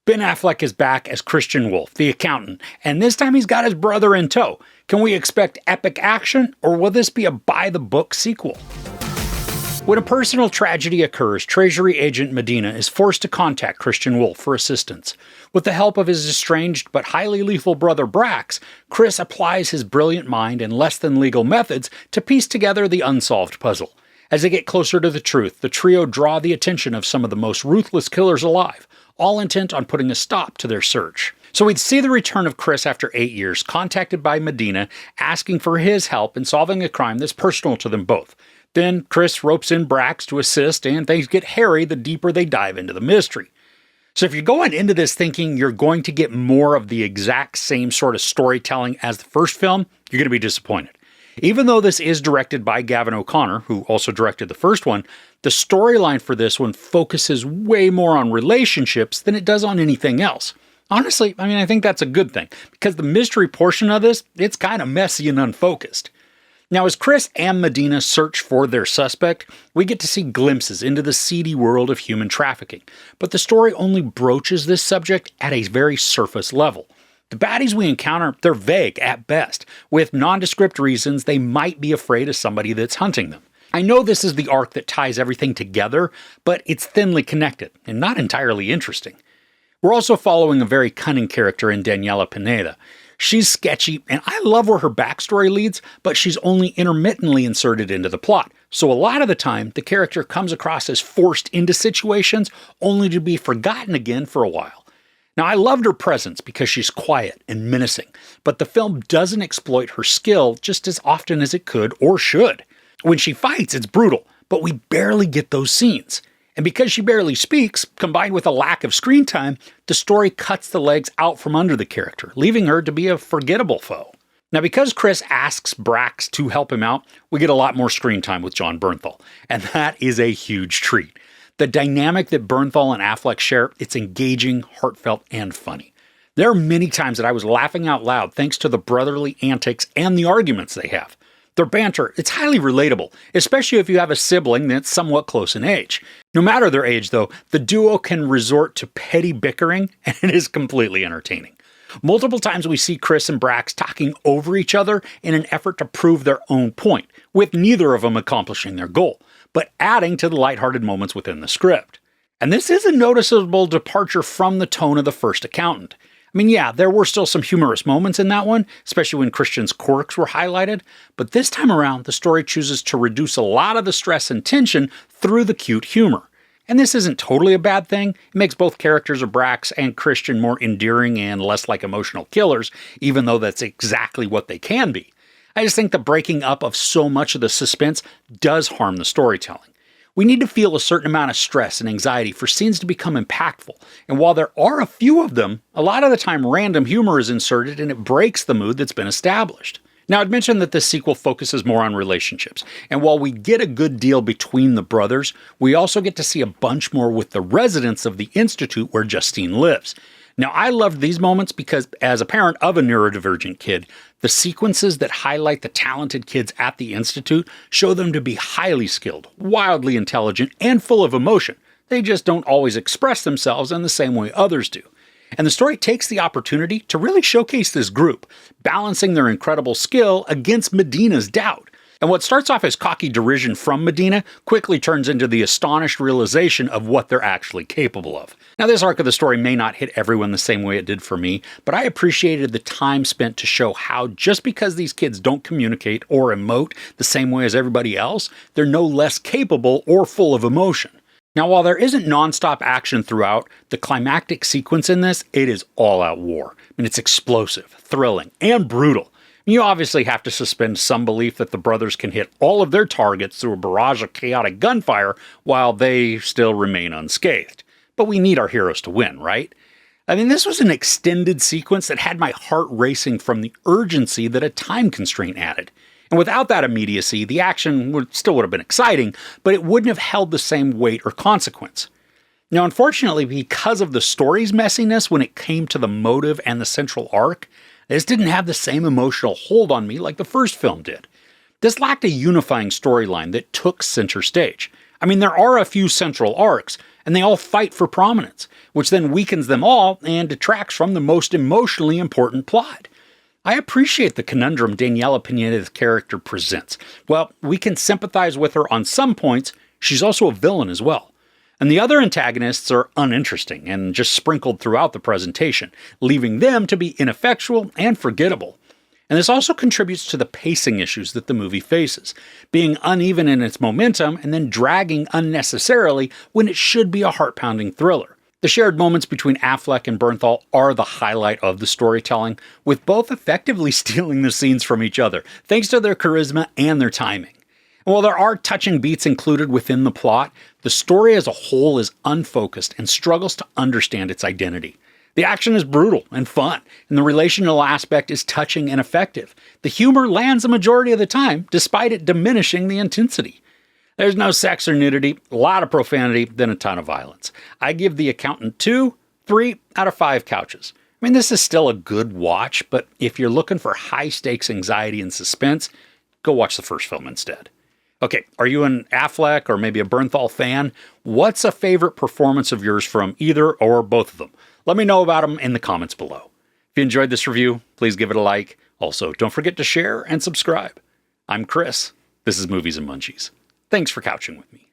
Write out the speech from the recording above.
Ben Affleck is back as Christian Wolff, the accountant, and this time he's got his brother in tow. Can we expect epic action, or will this be a by-the-book sequel? When a personal tragedy occurs, Treasury Agent Medina is forced to contact Christian Wolff for assistance. With the help of his estranged but highly lethal brother Brax, Chris applies his brilliant mind and less-than-legal methods to piece together the unsolved puzzle. As they get closer to the truth, the trio draw the attention of some of the most ruthless killers alive, all intent on putting a stop to their search. So we'd see the return of Chris after 8 years, contacted by Medina, asking for his help in solving a crime that's personal to them both. Then Chris ropes in Brax to assist, and things get hairy the deeper they dive into the mystery. So if you're going into this thinking you're going to get more of the exact same sort of storytelling as the first film, you're going to be disappointed. Even though this is directed by Gavin O'Connor, who also directed the first one, the storyline for this one focuses way more on relationships than it does on anything else. Honestly, I think that's a good thing, because the mystery portion of this, it's kind of messy and unfocused. Now, as Chris and Medina search for their suspect, we get to see glimpses into the seedy world of human trafficking, but the story only broaches this subject at a very surface level. The baddies we encounter, they're vague at best. With nondescript reasons, they might be afraid of somebody that's hunting them. I know this is the arc that ties everything together, but it's thinly connected and not entirely interesting. We're also following a very cunning character in Daniela Pineda. She's sketchy, and I love where her backstory leads, but she's only intermittently inserted into the plot. So a lot of the time, the character comes across as forced into situations only to be forgotten again for a while. Now, I loved her presence because she's quiet and menacing, but the film doesn't exploit her skill just as often as it could or should. When she fights, it's brutal, but we barely get those scenes. And because she barely speaks, combined with a lack of screen time, the story cuts the legs out from under the character, leaving her to be a forgettable foe. Now, because Chris asks Brax to help him out, we get a lot more screen time with Jon Bernthal, and that is a huge treat. The dynamic that Bernthal and Affleck share, it's engaging, heartfelt, and funny. There are many times that I was laughing out loud thanks to the brotherly antics and the arguments they have. Their banter, it's highly relatable, especially if you have a sibling that's somewhat close in age. No matter their age, though, the duo can resort to petty bickering, and it is completely entertaining. Multiple times we see Chris and Brax talking over each other in an effort to prove their own point, with neither of them accomplishing their goal, but adding to the lighthearted moments within the script. And this is a noticeable departure from the tone of the first Accountant. Yeah, there were still some humorous moments in that one, especially when Christian's quirks were highlighted, but this time around, the story chooses to reduce a lot of the stress and tension through the cute humor. And this isn't totally a bad thing. It makes both characters of Brax and Christian more endearing and less like emotional killers, even though that's exactly what they can be. I just think the breaking up of so much of the suspense does harm the storytelling. We need to feel a certain amount of stress and anxiety for scenes to become impactful, and while there are a few of them, a lot of the time random humor is inserted and it breaks the mood that's been established. Now, I'd mentioned that this sequel focuses more on relationships, and while we get a good deal between the brothers, we also get to see a bunch more with the residents of the institute where Justine lives. Now, I loved these moments because, as a parent of a neurodivergent kid, the sequences that highlight the talented kids at the Institute show them to be highly skilled, wildly intelligent, and full of emotion. They just don't always express themselves in the same way others do. And the story takes the opportunity to really showcase this group, balancing their incredible skill against Medina's doubt. And what starts off as cocky derision from Medina quickly turns into the astonished realization of what they're actually capable of. Now, this arc of the story may not hit everyone the same way it did for me, but I appreciated the time spent to show how just because these kids don't communicate or emote the same way as everybody else, they're no less capable or full of emotion. Now, while there isn't non-stop action throughout, the climactic sequence in this, it is all-out war. It's explosive, thrilling, and brutal. You obviously have to suspend some belief that the brothers can hit all of their targets through a barrage of chaotic gunfire while they still remain unscathed. But we need our heroes to win, right? This was an extended sequence that had my heart racing from the urgency that a time constraint added. And without that immediacy, the action would have been exciting, but it wouldn't have held the same weight or consequence. Now, unfortunately, because of the story's messiness when it came to the motive and the central arc, this didn't have the same emotional hold on me like the first film did. This lacked a unifying storyline that took center stage. There are a few central arcs, and they all fight for prominence, which then weakens them all and detracts from the most emotionally important plot. I appreciate the conundrum Daniela Pineda's character presents. While we can sympathize with her on some points, she's also a villain as well. And the other antagonists are uninteresting and just sprinkled throughout the presentation, leaving them to be ineffectual and forgettable. And this also contributes to the pacing issues that the movie faces, being uneven in its momentum and then dragging unnecessarily when it should be a heart-pounding thriller. The shared moments between Affleck and Bernthal are the highlight of the storytelling, with both effectively stealing the scenes from each other, thanks to their charisma and their timing. And while there are touching beats included within the plot, the story as a whole is unfocused and struggles to understand its identity. The action is brutal and fun, and the relational aspect is touching and effective. The humor lands a majority of the time, despite it diminishing the intensity. There's no sex or nudity, a lot of profanity, then a ton of violence. I give The Accountant 3 out of 5 couches. I mean, this is still a good watch, but if you're looking for high-stakes anxiety and suspense, go watch the first film instead. Okay, are you an Affleck or maybe a Bernthal fan? What's a favorite performance of yours from either or both of them? Let me know about them in the comments below. If you enjoyed this review, please give it a like. Also, don't forget to share and subscribe. I'm Chris. This is Movies and Munchies. Thanks for couching with me.